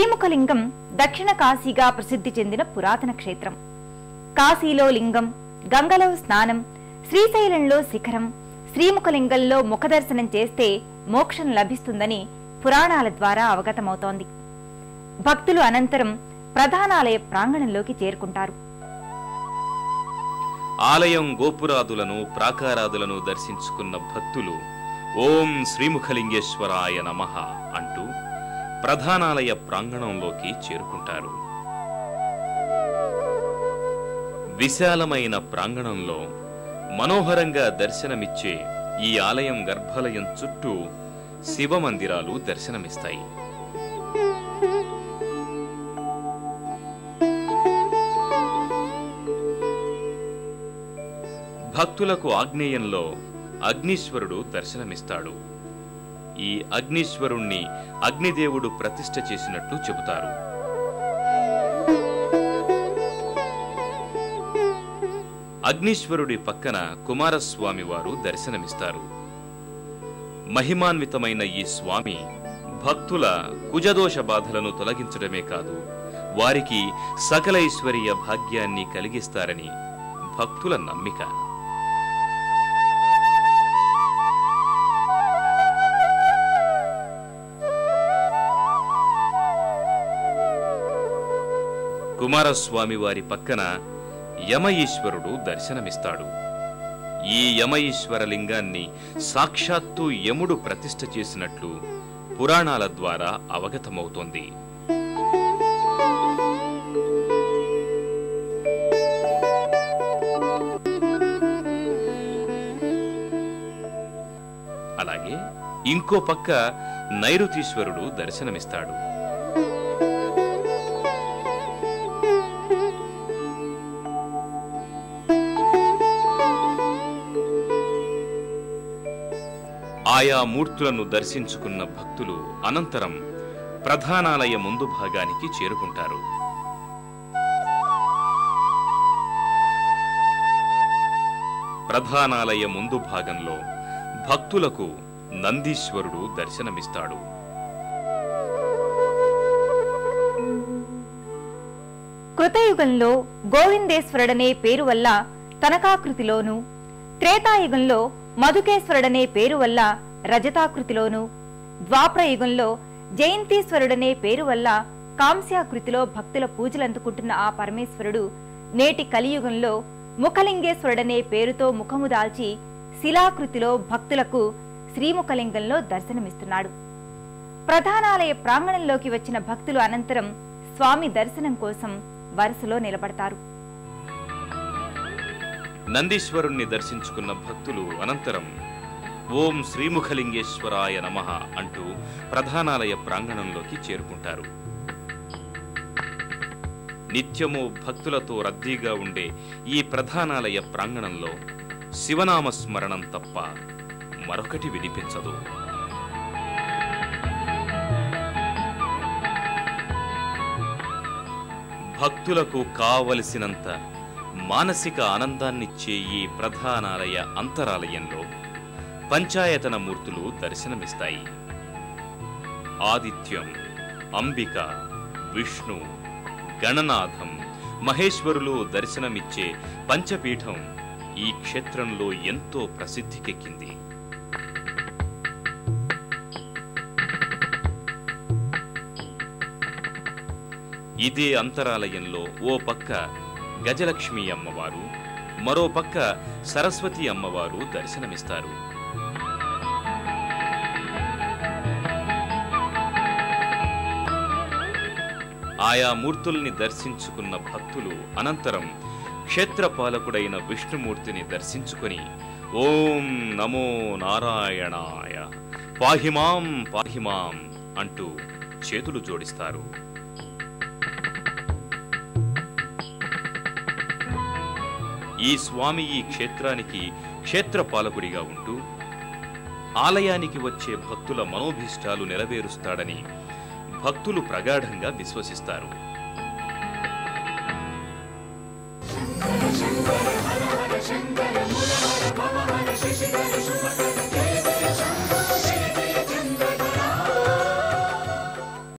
శ్రీముఖలింగం దక్షిణ కాశీగా ప్రసిద్ధి చెందిన పురాతన క్షేత్రం. కాశీలో లింగం, గంగలో స్నానం, శ్రీశైలంలో శిఖరం, శ్రీముఖలింగంలో ముఖదర్శనం చేస్తే మోక్షం లభిస్తుందని పురాణాల ద్వారా అవగతమవుతోంది. భక్తులు అనంతరం ప్రధానాలయ ప్రాంగణంలోకి చేరుకుంటారు. ఆలయం గోపురాదులను ప్రాకారాదులను దర్శించుకున్న భక్తులు ఓం శ్రీముఖలింగేశ్వరాయ నమః అంటూ ప్రధానాలయ ప్రాంగణంలోకి చేరుకుంటారు. విశాలమైన ప్రాంగణంలో మనోహరంగా దర్శనమిచ్చే ఈ ఆలయం గర్భాలయం చుట్టూ శివమందిరాలు దర్శనమిస్తాయి. భక్తులకు ఆగ్నేయంలో అగ్నీశ్వరుడు దర్శనమిస్తాడు. ఈ అగ్నీశ్వరుణ్ణి అగ్నిదేవుడు ప్రతిష్ఠ చేసినట్లు చెబుతారు. అగ్నీశ్వరుడి పక్కన కుమారస్వామి వారు దర్శనమిస్తారు. మహిమాన్వితమైన ఈ స్వామి భక్తుల కుజదోష బాధలను తొలగించడమే కాదు, వారికి సకల ఐశ్వర్య భాగ్యాన్ని కలిగిస్తారని భక్తుల నమ్మిక. కుమారస్వామి వారి పక్కన యమ ఈశ్వరుడు దర్శనమిస్తాడు. ఈ యమ ఈశ్వర లింగాన్ని సాక్షాత్తు యముడు ప్రతిష్ఠ చేసినట్లు పురాణాల ద్వారా అవగతమవుతోంది. అలాగే ఇంకో పక్క నైరుతీశ్వరుడు దర్శనమిస్తాడు. ఆయా మూర్తులను దర్శించుకున్న భక్తులు అనంతరం ప్రధానాలయ ముందు భాగానికి చేరుకుంటారు. ప్రధానాలయ ముందు భాగంలో భక్తులకు నందీశ్వరుడు దర్శనమిస్తాడు. కృతయుగంలో గోవిందేశ్వరుడనే పేరు వల్ల తనకాకృతిలోను, త్రేతాయుగంలో మధుకేశ్వరుడనే పేరు వల్ల రజతాకృతిలోను, ద్వాపరయుగంలో జయంతీశ్వరుడనే పేరు వల్ల కాంస్యాకృతిలో భక్తుల పూజలందుకుంటున్న ఆ పరమేశ్వరుడు నేటి కలియుగంలో ముఖలింగేశ్వరుడనే పేరుతో ముఖము దాల్చి శిలాకృతిలో భక్తులకు శ్రీముఖలింగంలో దర్శనమిస్తున్నాడు. ప్రధానాలయ ప్రాంగణంలోకి వచ్చిన భక్తులు అనంతరం స్వామి దర్శనం కోసం వరుసలో నిలబడతారు. నందీశ్వరుణ్ణి దర్శించుకున్న భక్తులు అనంతరం ఓం శ్రీముఖలింగేశ్వరాయ నమః అంటూ ప్రధానాలయ ప్రాంగణంలోకి చేరుకుంటారు. నిత్యము భక్తులతో రద్దీగా ఉండే ఈ ప్రధానాలయ ప్రాంగణంలో శివనామ స్మరణం తప్ప మరొకటి వినిపించదు. భక్తులకు కావలసినంత మానసిక ఆనందాన్నిచ్చే ఈ ప్రధానాలయ అంతరాలయంలో పంచాయతన మూర్తులు దర్శనమిస్తాయి. ఆదిత్యం, అంబిక, విష్ణు, గణనాథం, మహేశ్వరులు దర్శనమిచ్చే పంచపీఠం ఈ క్షేత్రంలో ఎంతో ప్రసిద్ధికెక్కింది. ఇదే అంతరాలయంలో ఓ పక్క గజలక్ష్మి అమ్మవారు, మరో పక్క సరస్వతి అమ్మవారు దర్శనమిస్తారు. ఆయా మూర్తుల్ని దర్శించుకున్న భక్తులు అనంతరం క్షేత్రపాలకుడైన విష్ణుమూర్తిని దర్శించుకుని ఓం నమో నారాయణాయ పాహిమాం పాహిమాం అంటూ చేతులు జోడిస్తారు. ఈ స్వామి ఈ క్షేత్రానికి క్షేత్రపాలకుడిగా ఉంటూ ఆలయానికి వచ్చే భక్తుల మనోభీష్టాలు నెరవేరుస్తాడని భక్తులు ప్రగాఢంగా విశ్వసిస్తారు.